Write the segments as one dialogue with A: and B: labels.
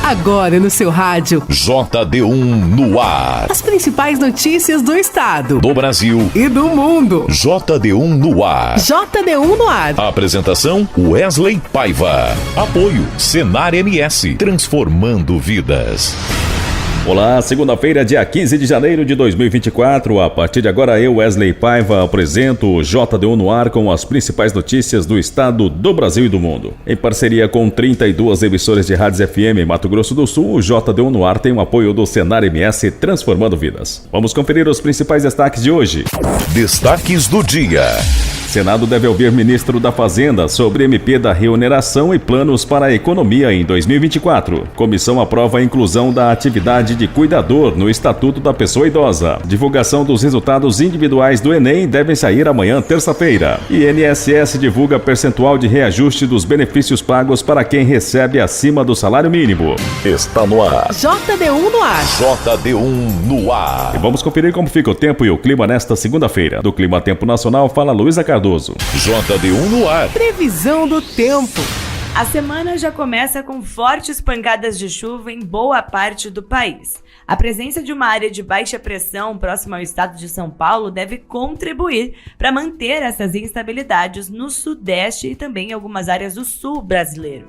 A: Agora no seu rádio.
B: JD1 no ar.
A: As principais notícias do estado,
B: do Brasil
A: e do mundo.
B: JD1 no ar.
A: JD1 no ar.
B: Apresentação Wesley Paiva. Apoio Senar MS, transformando vidas.
C: Olá, segunda-feira, dia 15 de janeiro de 2024. A partir de agora, eu, Wesley Paiva, apresento o JD1 no ar com as principais notícias do estado, do Brasil e do mundo. Em parceria com 32 emissoras de rádios FM em Mato Grosso do Sul, o JD1 no ar tem o apoio do Senar MS, transformando vidas. Vamos conferir os principais destaques de hoje.
B: Destaques do dia.
C: Senado deve ouvir ministro da Fazenda sobre MP da reoneração e planos para a economia em 2024. Comissão aprova a inclusão da atividade de cuidador no Estatuto da Pessoa Idosa. Divulgação dos resultados individuais do Enem devem sair amanhã, terça-feira. INSS divulga percentual de reajuste dos benefícios pagos para quem recebe acima do salário mínimo.
B: Está no ar.
A: JD1 no ar.
B: JD1 no ar.
C: E vamos conferir como fica o tempo e o clima nesta segunda-feira. Do Clima Tempo Nacional, fala Luísa Cardoso.
B: JD1 no ar.
A: Previsão do tempo.
D: A semana já começa com fortes pancadas de chuva em boa parte do país. A presença de uma área de baixa pressão próxima ao estado de São Paulo deve contribuir para manter essas instabilidades no sudeste e também em algumas áreas do sul brasileiro.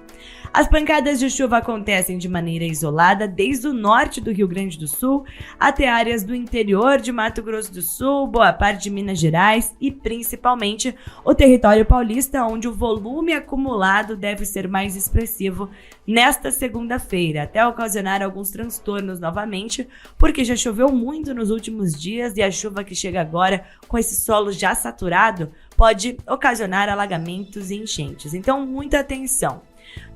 D: As pancadas de chuva acontecem de maneira isolada desde o norte do Rio Grande do Sul até áreas do interior de Mato Grosso do Sul, boa parte de Minas Gerais e principalmente o território paulista, onde o volume acumulado deve ser mais expressivo nesta segunda-feira, até ocasionar alguns transtornos novamente, porque já choveu muito nos últimos dias e a chuva que chega agora com esse solo já saturado pode ocasionar alagamentos e enchentes. Então, muita atenção.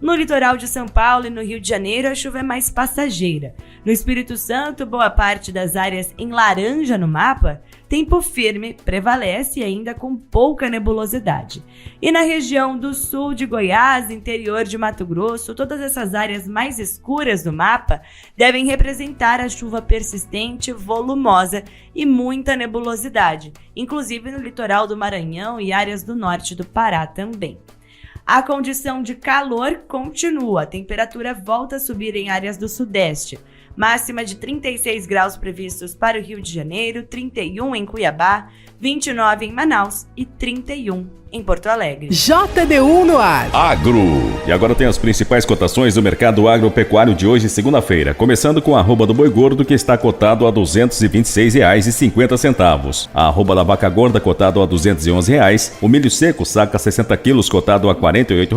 D: No litoral de São Paulo e no Rio de Janeiro, a chuva é mais passageira. No Espírito Santo, boa parte das áreas em laranja no mapa, tempo firme prevalece ainda com pouca nebulosidade. E na região do sul de Goiás, interior de Mato Grosso, todas essas áreas mais escuras do mapa devem representar a chuva persistente, volumosa e muita nebulosidade, inclusive no litoral do Maranhão e áreas do norte do Pará também. A condição de calor continua, a temperatura volta a subir em áreas do sudeste. Máxima de 36 graus previstos para o Rio de Janeiro, 31 em Cuiabá, 29 em Manaus e 31 em Porto Alegre.
A: JD1 no ar.
B: Agro.
C: E agora tem as principais cotações do mercado agropecuário de hoje, segunda-feira. Começando com a arroba do boi gordo, que está cotado a R$ 226,50. A arroba da vaca gorda, cotado a R$ 211. O milho seco, saca 60 quilos, cotado a R$ 48.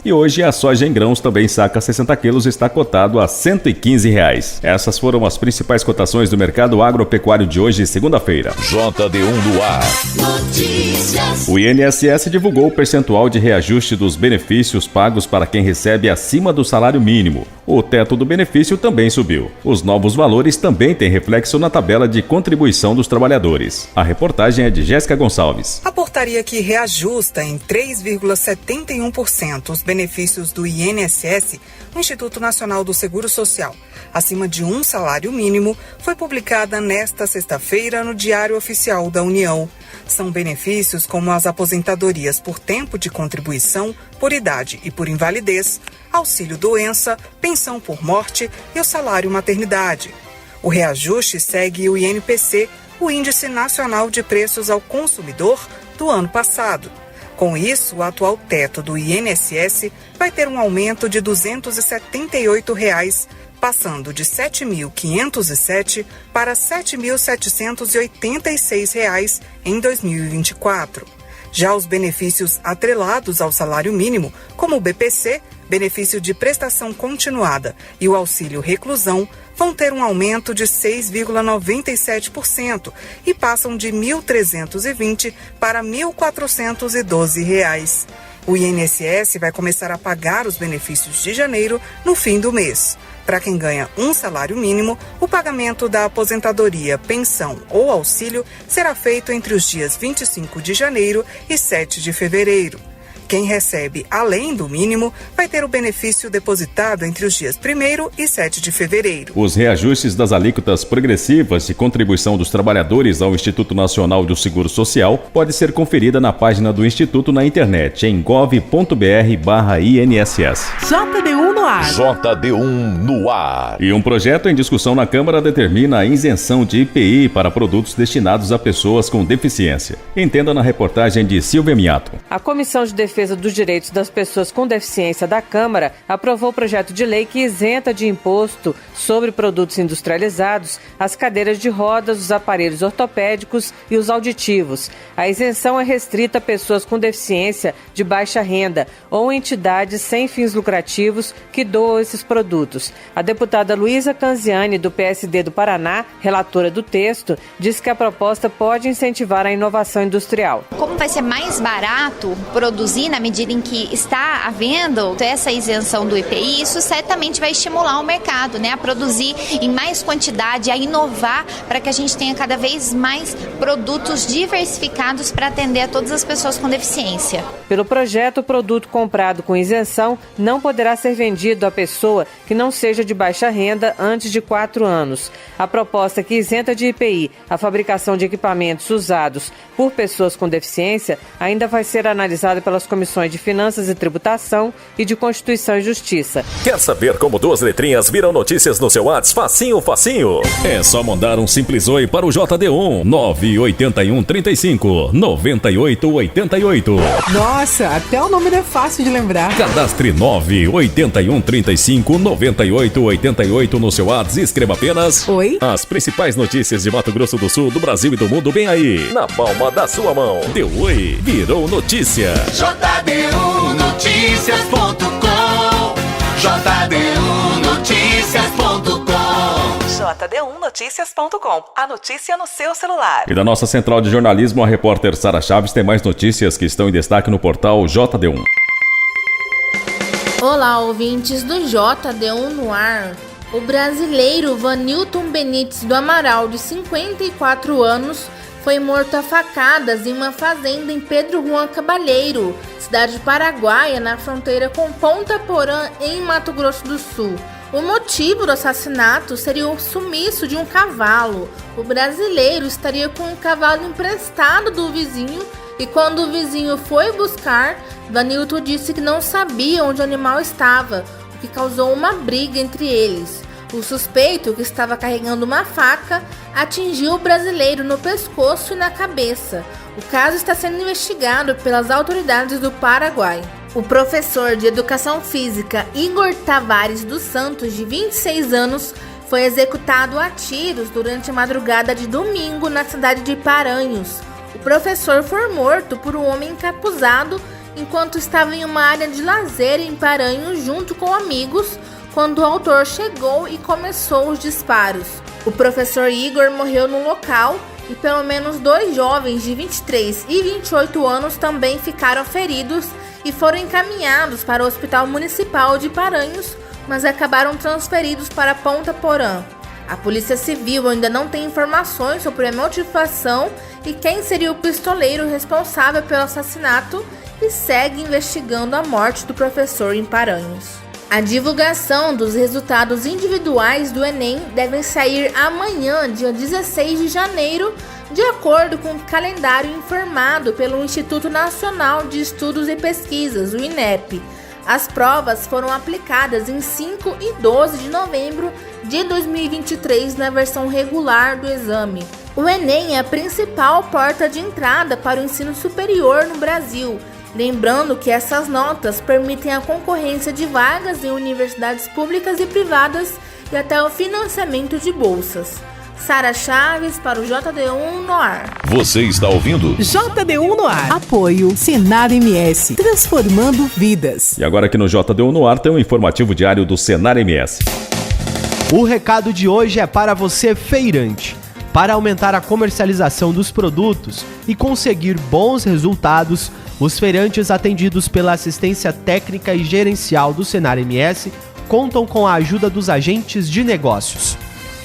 C: E hoje a soja em grãos, também saca 60 quilos, está cotado a R$ 115. Essas foram as principais cotações do mercado agropecuário de hoje, segunda-feira.
B: JD1 no ar.
E: Notícias.
C: O INSS divulgou o percentual de reajuste dos benefícios pagos para quem recebe acima do salário mínimo. O teto do benefício também subiu. Os novos valores também têm reflexo na tabela de contribuição dos trabalhadores. A reportagem é de Jéssica Gonçalves.
F: A portaria que reajusta em 3,71% os benefícios do INSS, o Instituto Nacional do Seguro Social, acima de um salário mínimo, foi publicada nesta sexta-feira no Diário Oficial da União. São benefícios como as aposentadorias por tempo de contribuição, por idade e por invalidez, auxílio-doença, pensão por morte e o salário maternidade. O reajuste segue o INPC, o Índice Nacional de Preços ao Consumidor, do ano passado. Com isso, o atual teto do INSS vai ter um aumento de R$ 278, passando de R$ 7.507 para R$ 7.786 em 2024. Já os benefícios atrelados ao salário mínimo, como o BPC, benefício de prestação continuada, e o auxílio reclusão, vão ter um aumento de 6,97% e passam de R$ 1.320 para R$ 1.412. O INSS vai começar a pagar os benefícios de janeiro no fim do mês. Para quem ganha um salário mínimo, o pagamento da aposentadoria, pensão ou auxílio será feito entre os dias 25 de janeiro e 7 de fevereiro. Quem recebe além do mínimo vai ter o benefício depositado entre os dias 1º e 7 de fevereiro.
C: Os reajustes das alíquotas progressivas de contribuição dos trabalhadores ao Instituto Nacional do Seguro Social pode ser conferida na página do Instituto na internet em gov.br/INSS.
A: JD1 no ar.
B: JD1 no ar.
C: E um projeto em discussão na Câmara determina a isenção de IPI para produtos destinados a pessoas com deficiência. Entenda na reportagem de Silvia Miato.
G: A Comissão de Defesa dos Direitos das Pessoas com Deficiência da Câmara aprovou o projeto de lei que isenta de imposto sobre produtos industrializados as cadeiras de rodas, os aparelhos ortopédicos e os auditivos. A isenção é restrita a pessoas com deficiência de baixa renda ou entidades sem fins lucrativos que doam esses produtos. A deputada Luísa Canziani, do PSD do Paraná, relatora do texto, diz que a proposta pode incentivar a inovação industrial.
H: Como vai ser mais barato produzir na medida em que está havendo essa isenção do IPI, isso certamente vai estimular o mercado, a produzir em mais quantidade, a inovar para que a gente tenha cada vez mais produtos diversificados para atender a todas as pessoas com deficiência.
G: Pelo projeto, o produto comprado com isenção não poderá ser vendido a pessoa que não seja de baixa renda antes de 4 anos. A proposta que isenta de IPI a fabricação de equipamentos usados por pessoas com deficiência ainda vai ser analisada pelas comissões de Finanças e Tributação e de Constituição e Justiça.
I: Quer saber como 2 letrinhas viram notícias no seu WhatsApp? Facinho, facinho. É só mandar um simples oi para o JD1 981 35 98 88.
A: Nossa, até o nome não é fácil de lembrar.
I: Cadastre 981 35 98 88 no seu WhatsApp e escreva apenas
A: Oi.
I: As principais notícias de Mato Grosso do Sul, do Brasil e do mundo bem aí, na palma da sua mão. Deu oi, virou notícia.
E: JD1Noticias.com JD1Noticias.com
J: JD1Noticias.com. A notícia no seu celular.
C: E da nossa central de jornalismo, a repórter Sara Chaves tem mais notícias que estão em destaque no portal JD1.
K: Olá, ouvintes do JD1 no ar. O brasileiro Vanilton Benites do Amaral, de 54 anos, foi morto a facadas em uma fazenda em Pedro Juan Cabalheiro, cidade paraguaia, na fronteira com Ponta Porã, em Mato Grosso do Sul. O motivo do assassinato seria o sumiço de um cavalo. O brasileiro estaria com um cavalo emprestado do vizinho e quando o vizinho foi buscar, Vanilton disse que não sabia onde o animal estava, o que causou uma briga entre eles. O suspeito, que estava carregando uma faca, atingiu o brasileiro no pescoço e na cabeça. O caso está sendo investigado pelas autoridades do Paraguai. O professor de Educação Física Igor Tavares dos Santos, de 26 anos, foi executado a tiros durante a madrugada de domingo na cidade de Paranhos. O professor foi morto por um homem encapuzado enquanto estava em uma área de lazer em Paranhos junto com amigos, quando o autor chegou e começou os disparos. O professor Igor morreu no local e pelo menos 2 jovens de 23 e 28 anos também ficaram feridos e foram encaminhados para o Hospital Municipal de Paranhos, mas acabaram transferidos para Ponta Porã. A Polícia Civil ainda não tem informações sobre a motivação e quem seria o pistoleiro responsável pelo assassinato e segue investigando a morte do professor em Paranhos. A divulgação dos resultados individuais do Enem devem sair amanhã, dia 16 de janeiro, de acordo com o calendário informado pelo Instituto Nacional de Estudos e Pesquisas, o INEP. As provas foram aplicadas em 5 e 12 de novembro de 2023 na versão regular do exame. O Enem é a principal porta de entrada para o ensino superior no Brasil. Lembrando que essas notas permitem a concorrência de vagas em universidades públicas e privadas e até o financiamento de bolsas. Sara Chaves para o JD1 no ar.
B: Você está ouvindo?
A: JD1 no ar. Apoio Senar MS, transformando vidas.
C: E agora aqui no JD1 no ar tem um informativo diário do Senar MS.
L: O recado de hoje é para você, feirante. Para aumentar a comercialização dos produtos e conseguir bons resultados, os feirantes atendidos pela assistência técnica e gerencial do Senar MS contam com a ajuda dos agentes de negócios.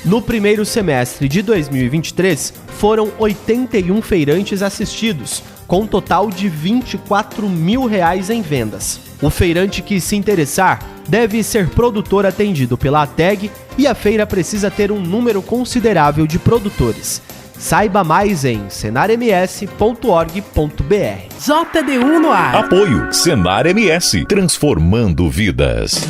L: No primeiro semestre de 2023, foram 81 feirantes assistidos, com um total de R$24 mil em vendas. O feirante que se interessar deve ser produtor atendido pela ATEG e a feira precisa ter um número considerável de produtores. Saiba mais em senarms.org.br.
A: JD1 no ar.
B: Apoio Senar MS, transformando vidas.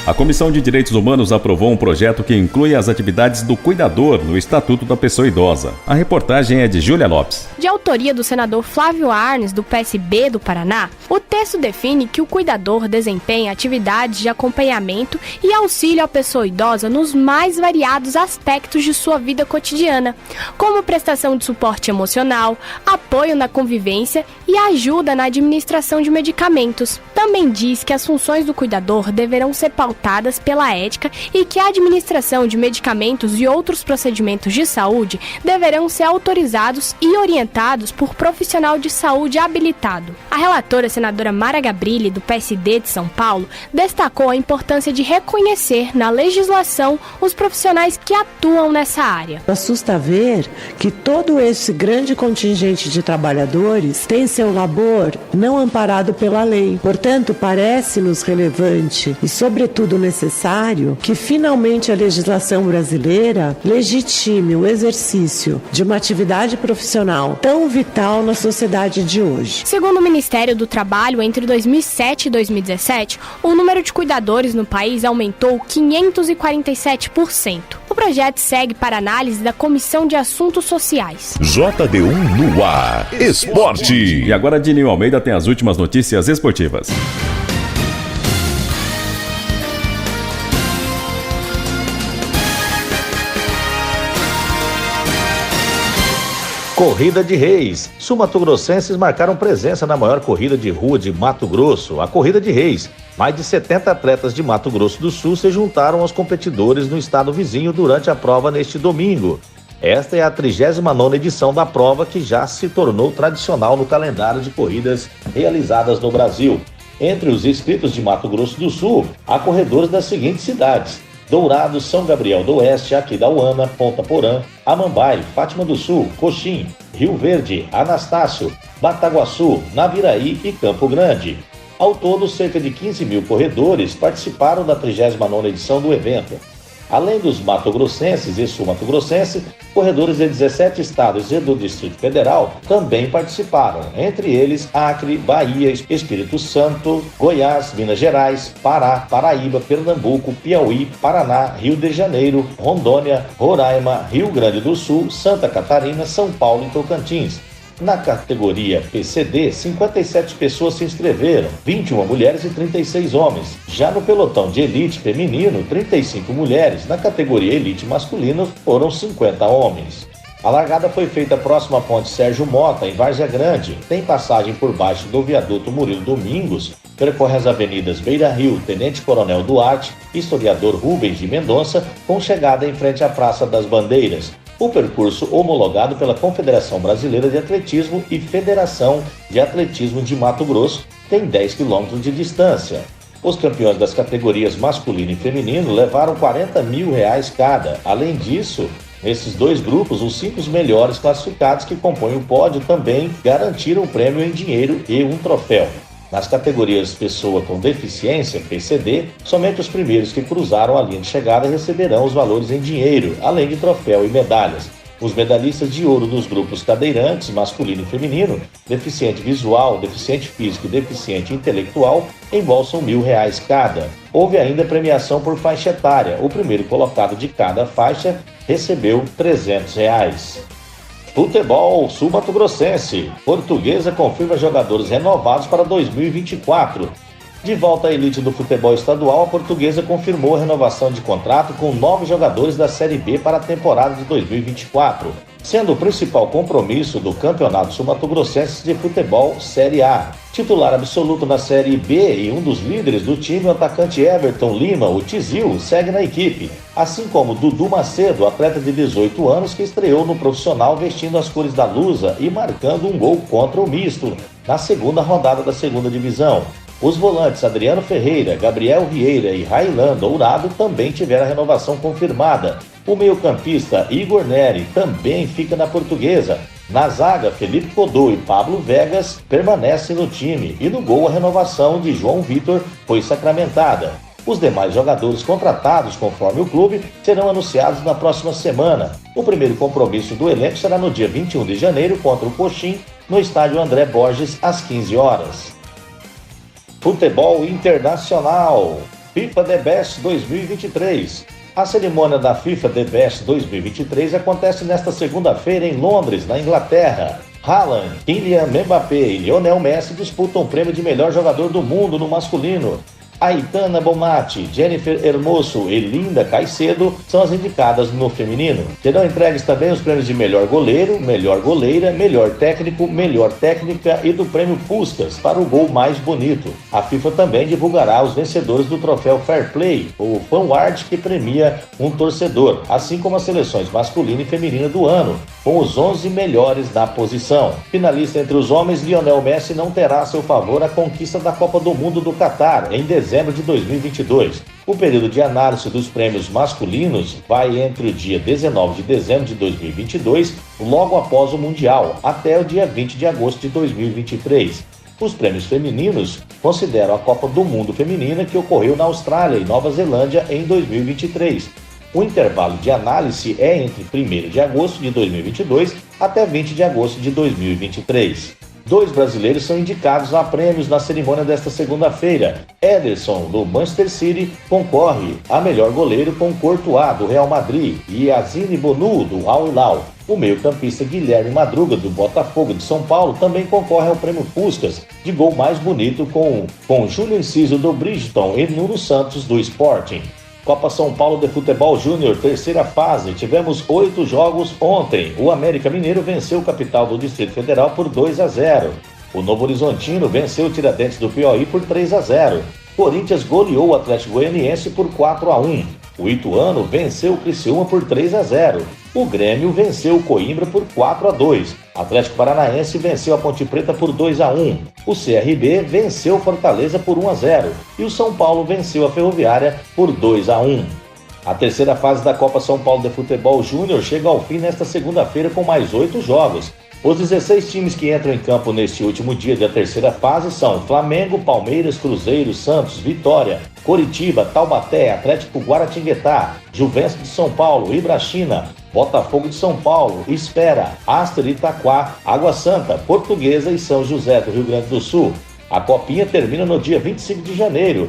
C: A Comissão de Direitos Humanos aprovou um projeto que inclui as atividades do cuidador no Estatuto da Pessoa Idosa. A reportagem é de Júlia Lopes.
M: De autoria do senador Flávio Arnes, do PSB do Paraná, o texto define que o cuidador desempenha atividades de acompanhamento e auxílio à pessoa idosa nos mais variados aspectos de sua vida cotidiana, como prestação de suporte emocional, apoio na convivência e ajuda na administração de medicamentos. Também diz que as funções do cuidador deverão ser pautadas pela ética e que a administração de medicamentos e outros procedimentos de saúde deverão ser autorizados e orientados por profissional de saúde habilitado. A relatora senadora Mara Gabrilli, do PSD de São Paulo, destacou a importância de reconhecer na legislação os profissionais que atuam nessa área.
N: Assusta ver que todo esse grande contingente de trabalhadores tem seu labor não amparado pela lei. Portanto, parece-nos relevante e, sobretudo, necessário que finalmente a legislação brasileira legitime o exercício de uma atividade profissional tão vital na sociedade de hoje.
M: Segundo o Ministério do Trabalho, entre 2007 e 2017, o número de cuidadores no país aumentou 547%. O projeto segue para análise da Comissão de Assuntos Sociais.
B: JD1 no ar. Esporte.
C: E agora Dinil Almeida tem as últimas notícias esportivas.
O: Corrida de Reis. Sul-mato-grossenses marcaram presença na maior corrida de rua de Mato Grosso, a Corrida de Reis. Mais de 70 atletas de Mato Grosso do Sul se juntaram aos competidores no estado vizinho durante a prova neste domingo. Esta é a 39ª edição da prova, que já se tornou tradicional no calendário de corridas realizadas no Brasil. Entre os inscritos de Mato Grosso do Sul, há corredores das seguintes cidades: Dourado, São Gabriel do Oeste, Aquidauana, Ponta Porã, Amambai, Fátima do Sul, Coxim, Rio Verde, Anastácio, Bataguaçu, Naviraí e Campo Grande. Ao todo, cerca de 15 mil corredores participaram da 39ª edição do evento. Além dos mato-grossenses e sul-mato-grossenses, corredores de 17 estados e do Distrito Federal também participaram, entre eles Acre, Bahia, Espírito Santo, Goiás, Minas Gerais, Pará, Paraíba, Pernambuco, Piauí, Paraná, Rio de Janeiro, Rondônia, Roraima, Rio Grande do Sul, Santa Catarina, São Paulo e Tocantins. Na categoria PCD, 57 pessoas se inscreveram, 21 mulheres e 36 homens. Já no pelotão de elite feminino, 35 mulheres. Na categoria elite masculino, foram 50 homens. A largada foi feita próximo à ponte Sérgio Mota, em Várzea Grande. Tem passagem por baixo do viaduto Murilo Domingos, percorre as avenidas Beira Rio, Tenente Coronel Duarte, Historiador Rubens de Mendonça, com chegada em frente à Praça das Bandeiras. O percurso, homologado pela Confederação Brasileira de Atletismo e Federação de Atletismo de Mato Grosso, tem 10 quilômetros de distância. Os campeões das categorias masculino e feminino levaram R$40 mil cada. Além disso, nesses dois grupos, os 5 melhores classificados que compõem o pódio também garantiram o prêmio em dinheiro e um troféu. Nas categorias Pessoa com Deficiência, PCD, somente os primeiros que cruzaram a linha de chegada receberão os valores em dinheiro, além de troféu e medalhas. Os medalhistas de ouro dos grupos cadeirantes, masculino e feminino, deficiente visual, deficiente físico e deficiente intelectual, embolsam R$1.000 cada. Houve ainda premiação por faixa etária. O primeiro colocado de cada faixa recebeu R$300. Futebol sul-mato-grossense. Portuguesa confirma jogadores renovados para 2024. De volta à elite do futebol estadual, a Portuguesa confirmou a renovação de contrato com 9 jogadores da Série B para a temporada de 2024, sendo o principal compromisso do Campeonato Sul-Mato-Grossense de Futebol Série A. Titular absoluto na Série B e um dos líderes do time, o atacante Everton Lima, o Tizil, segue na equipe, assim como Dudu Macedo, atleta de 18 anos que estreou no profissional vestindo as cores da Lusa e marcando um gol contra o misto na segunda rodada da segunda divisão. Os volantes Adriano Ferreira, Gabriel Vieira e Railan Dourado também tiveram a renovação confirmada. O meio-campista Igor Neri também fica na Portuguesa. Na zaga, Felipe Codô e Pablo Vegas permanecem no time e no gol a renovação de João Vitor foi sacramentada. Os demais jogadores contratados conforme o clube serão anunciados na próxima semana. O primeiro compromisso do elenco será no dia 21 de janeiro contra o Coxim, no estádio André Borges, às 15 horas. Futebol Internacional, FIFA The Best 2023. A cerimônia da FIFA The Best 2023 acontece nesta segunda-feira em Londres, na Inglaterra. Haaland, Kylian Mbappé e Lionel Messi disputam o prêmio de melhor jogador do mundo no masculino. Aitana Bonmati, Jennifer Hermoso e Linda Caicedo são as indicadas no feminino. Serão entregues também os prêmios de melhor goleiro, melhor goleira, melhor técnico, melhor técnica e do prêmio Puskás para o gol mais bonito. A FIFA também divulgará os vencedores do troféu Fair Play, o Fanward que premia um torcedor, assim como as seleções masculina e feminina do ano, com os 11 melhores da posição. Finalista entre os homens, Lionel Messi não terá a seu favor a conquista da Copa do Mundo do Catar, em dezembro de 2022. O período de análise dos prêmios masculinos vai entre o dia 19 de dezembro de 2022, logo após o Mundial, até o dia 20 de agosto de 2023. Os prêmios femininos consideram a Copa do Mundo Feminina que ocorreu na Austrália e Nova Zelândia em 2023. O intervalo de análise é entre 1º de agosto de 2022 até 20 de agosto de 2023. 2 brasileiros são indicados a prêmios na cerimônia desta segunda-feira. Ederson, do Manchester City, concorre a melhor goleiro com Courtois, do Real Madrid, e Yazine Bonu, do Al Hilal. O meio-campista Guilherme Madruga, do Botafogo de São Paulo, também concorre ao prêmio Puskás de gol mais bonito com Júlio Enciso, do Bridgton, e Nuno Santos, do Sporting. Copa São Paulo de Futebol Júnior, terceira fase. Tivemos 8 jogos ontem. O América Mineiro venceu o Capital do Distrito Federal por 2-0. O Novo Horizontino venceu o Tiradentes do Piauí por 3-0. Corinthians goleou o Atlético Goianiense por 4-1. O Ituano venceu o Criciúma por 3-0. O Grêmio venceu o Coimbra por 4-2. Atlético Paranaense venceu a Ponte Preta por 2-1. O CRB venceu o Fortaleza por 1-0. E o São Paulo venceu a Ferroviária por 2-1. A terceira fase da Copa São Paulo de Futebol Júnior chega ao fim nesta segunda-feira com mais 8 jogos. Os 16 times que entram em campo neste último dia da terceira fase são Flamengo, Palmeiras, Cruzeiro, Santos, Vitória, Coritiba, Taubaté, Atlético Guaratinguetá, Juventus de São Paulo, Ibrachina, Botafogo de São Paulo, Espera, Aster Itaquá, Água Santa, Portuguesa e São José do Rio Grande do Sul. A copinha termina no dia 25 de janeiro.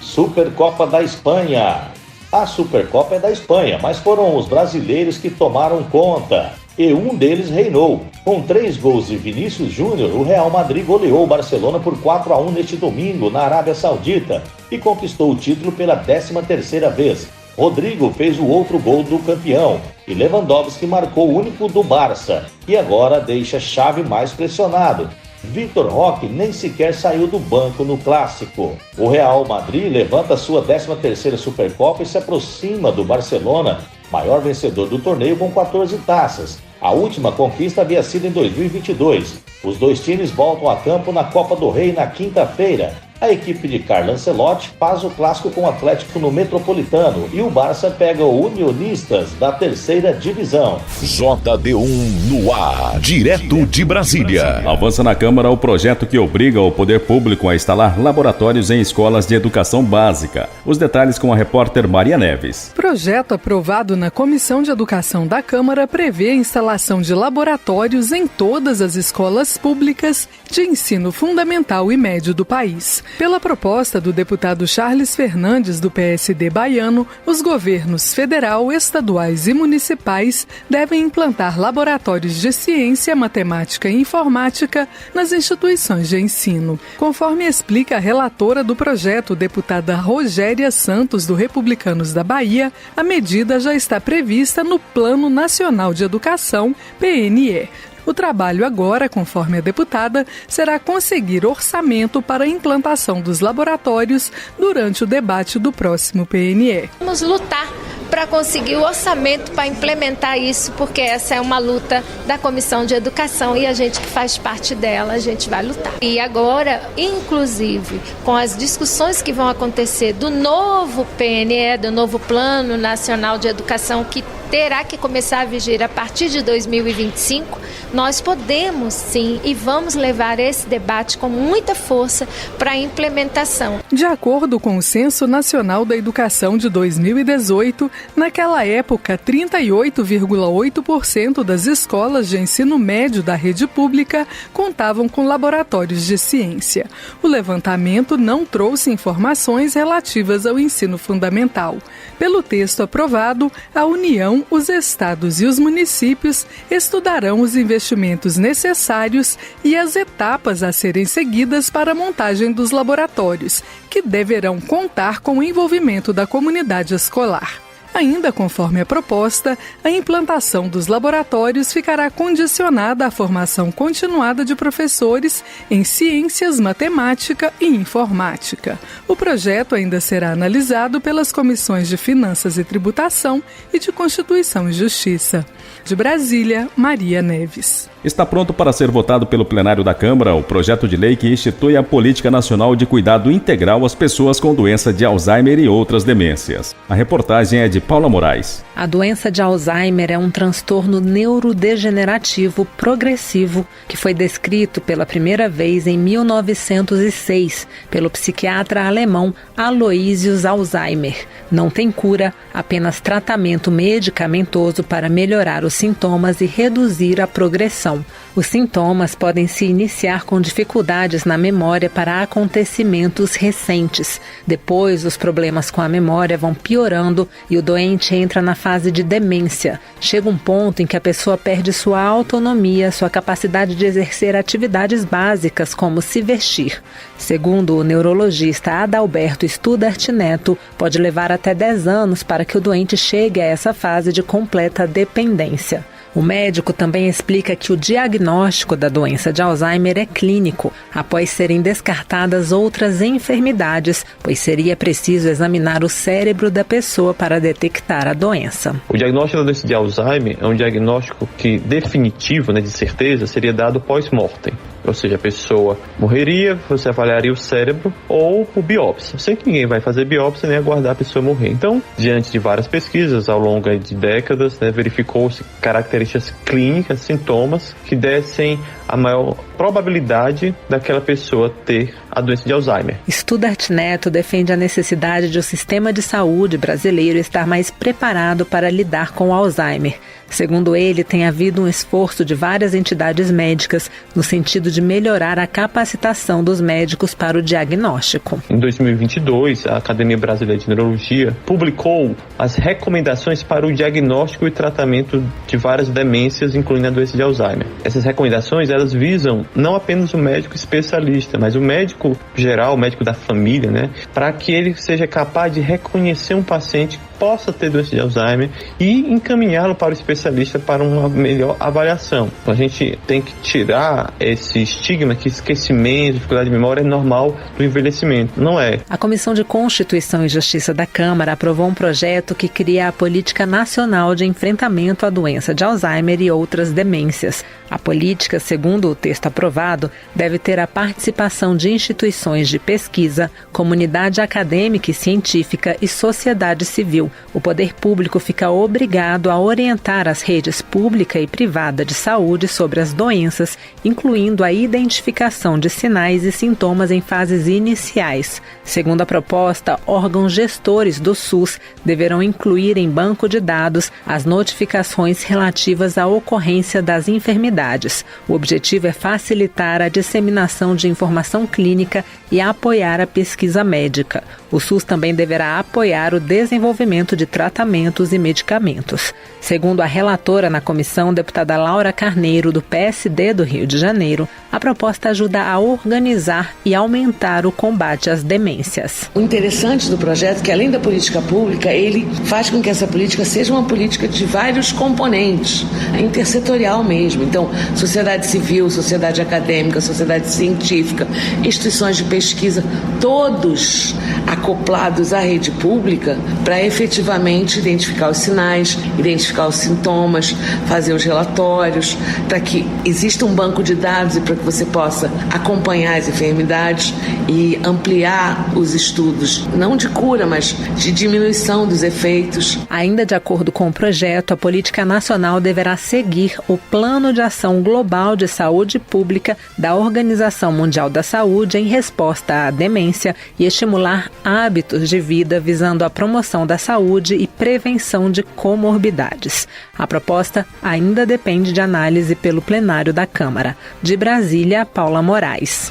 O: Supercopa da Espanha. A Supercopa é da Espanha, mas foram os brasileiros que tomaram conta. E um deles reinou. Com 3 gols de Vinícius Júnior, o Real Madrid goleou o Barcelona por 4-1 neste domingo, na Arábia Saudita, e conquistou o título pela 13ª vez. Rodrigo fez o outro gol do campeão, e Lewandowski marcou o único do Barça, e agora deixa Xavi mais pressionado. Vitor Roque nem sequer saiu do banco no Clássico. O Real Madrid levanta sua 13ª Supercopa e se aproxima do Barcelona, maior vencedor do torneio com 14 taças. A última conquista havia sido em 2022. Os 2 times voltam a campo na Copa do Rei na quinta-feira. A equipe de Carlo Ancelotti faz o clássico com o Atlético no Metropolitano e o Barça pega o Unionistas da 3ª divisão.
B: JD1 no ar, direto de Brasília.
C: Avança na Câmara o projeto que obriga o poder público a instalar laboratórios em escolas de educação básica. Os detalhes com a repórter Maria Neves.
P: Projeto aprovado na Comissão de Educação da Câmara prevê a instalação de laboratórios em todas as escolas públicas de ensino fundamental e médio do país. Pela proposta do deputado Charles Fernandes, do PSD baiano, os governos federal, estaduais e municipais devem implantar laboratórios de ciência, matemática e informática nas instituições de ensino. Conforme explica a relatora do projeto, deputada Rogéria Santos, do Republicanos da Bahia, a medida já está prevista no Plano Nacional de Educação, PNE. O trabalho agora, conforme a deputada, será conseguir orçamento para a implantação dos laboratórios durante o debate do próximo PNE.
Q: Vamos lutar para conseguir o orçamento para implementar isso, porque essa é uma luta da Comissão de Educação e a gente que faz parte dela, a gente vai lutar. E agora, inclusive, com as discussões que vão acontecer do novo PNE, do novo Plano Nacional de Educação, que terá que começar a vigir a partir de 2025, nós podemos sim e vamos levar esse debate com muita força para a implementação.
P: De acordo com o Censo Nacional da Educação de 2018, naquela época, 38,8% das escolas de ensino médio da rede pública contavam com laboratórios de ciência. O levantamento não trouxe informações relativas ao ensino fundamental. Pelo texto aprovado, a União, os estados e os municípios estudarão os investimentos necessários e as etapas a serem seguidas para a montagem dos laboratórios, que deverão contar com o envolvimento da comunidade escolar. Ainda conforme a proposta, a implantação dos laboratórios ficará condicionada à formação continuada de professores em ciências, matemática e informática. O projeto ainda será analisado pelas comissões de Finanças e Tributação e de Constituição e Justiça. De Brasília, Maria Neves.
C: Está pronto para ser votado pelo plenário da Câmara o projeto de lei que institui a Política Nacional de Cuidado Integral às pessoas com doença de Alzheimer e outras demências. A reportagem é de Paula Moraes.
R: A doença de Alzheimer é um transtorno neurodegenerativo progressivo que foi descrito pela primeira vez em 1906 pelo psiquiatra alemão Aloysius Alzheimer. Não tem cura, apenas tratamento medicamentoso para melhorar os sintomas e reduzir a progressão. Os sintomas podem se iniciar com dificuldades na memória para acontecimentos recentes. Depois, os problemas com a memória vão piorando e o doente entra na fase de demência. Chega um ponto em que a pessoa perde sua autonomia, sua capacidade de exercer atividades básicas, como se vestir. Segundo o neurologista Adalberto Studart Neto, pode levar até 10 anos para que o doente chegue a essa fase de completa dependência. O médico também explica que o diagnóstico da doença de Alzheimer é clínico, após serem descartadas outras enfermidades, pois seria preciso examinar o cérebro da pessoa para detectar a doença.
S: O diagnóstico da doença de Alzheimer é um diagnóstico que definitivo, de certeza, seria dado pós-mortem. Ou seja, a pessoa morreria, você avaliaria o cérebro ou por biópsia. Sem que ninguém vai fazer biópsia nem aguardar a pessoa morrer. Então, diante de várias pesquisas ao longo de décadas, verificou-se características clínicas, sintomas que dessem a maior probabilidade daquela pessoa ter a doença de Alzheimer.
R: Studart Neto defende a necessidade de o sistema de saúde brasileiro estar mais preparado para lidar com o Alzheimer. Segundo ele, tem havido um esforço de várias entidades médicas no sentido de melhorar a capacitação dos médicos para o diagnóstico.
S: Em 2022, a Academia Brasileira de Neurologia publicou as recomendações para o diagnóstico e tratamento de várias demências, incluindo a doença de Alzheimer. Essas recomendações, elas visam não apenas o médico especialista, mas o médico geral, o médico da família, para que ele seja capaz de reconhecer um paciente que possa ter doença de Alzheimer e encaminhá-lo para o especialista para uma melhor avaliação. Então, a gente tem que tirar esse estigma que esquecimento, dificuldade de memória é normal do envelhecimento. Não é.
R: A Comissão de Constituição e Justiça da Câmara aprovou um projeto que cria a Política Nacional de Enfrentamento à Doença de Alzheimer e outras demências. A política, segundo o texto aprovado, deve ter a participação de instituições de pesquisa, comunidade acadêmica e científica e sociedade civil. O poder público fica obrigado a orientar as redes pública e privada de saúde sobre as doenças, incluindo a identificação de sinais e sintomas em fases iniciais. Segundo a proposta, órgãos gestores do SUS deverão incluir em banco de dados as notificações relativas à ocorrência das enfermidades. O objetivo é facilitar a disseminação de informação clínica e apoiar a pesquisa médica. O SUS também deverá apoiar o desenvolvimento de tratamentos e medicamentos. Segundo a relatora na comissão, deputada Laura Carneiro, do PSD do Rio de Janeiro, a proposta ajuda a organizar e aumentar o combate às demências.
T: O interessante do projeto é que, além da política pública, ele faz com que essa política seja uma política de vários componentes, intersetorial mesmo. Então, sociedade civil, sociedade acadêmica, sociedade científica, instituições de pesquisa, todos
N: acoplados à rede pública para efetivamente identificar os sinais, identificar os sintomas, fazer os relatórios, para que exista um banco de dados e para que você possa acompanhar as enfermidades e ampliar os estudos, não de cura, mas de diminuição dos efeitos.
R: Ainda de acordo com o projeto, a política nacional deverá seguir o Plano de Ação Global de Saúde Pública da Organização Mundial da Saúde em resposta à demência e estimular hábitos de vida visando a promoção da saúde e prevenção de comorbidades. A proposta ainda depende de análise pelo plenário da Câmara. De Brasília, Paula Moraes.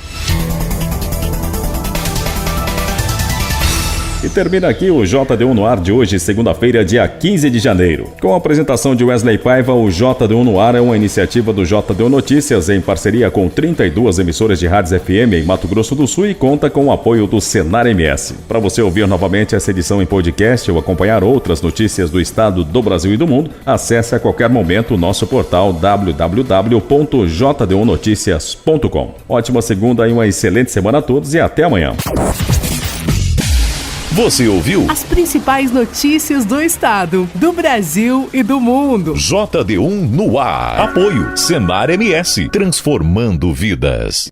C: E termina aqui o JD1 no ar de hoje, segunda-feira, dia 15 de janeiro. Com a apresentação de Wesley Paiva, o JD1 no ar é uma iniciativa do JD1 Notícias em parceria com 32 emissoras de rádios FM em Mato Grosso do Sul e conta com o apoio do Senar MS. Para você ouvir novamente essa edição em podcast ou acompanhar outras notícias do estado, do Brasil e do mundo, acesse a qualquer momento o nosso portal www.jd1noticias.com. Ótima segunda e uma excelente semana a todos e até amanhã.
B: Você ouviu
A: as principais notícias do estado, do Brasil e do mundo.
B: JD1 no ar. Apoio Senar MS, transformando vidas.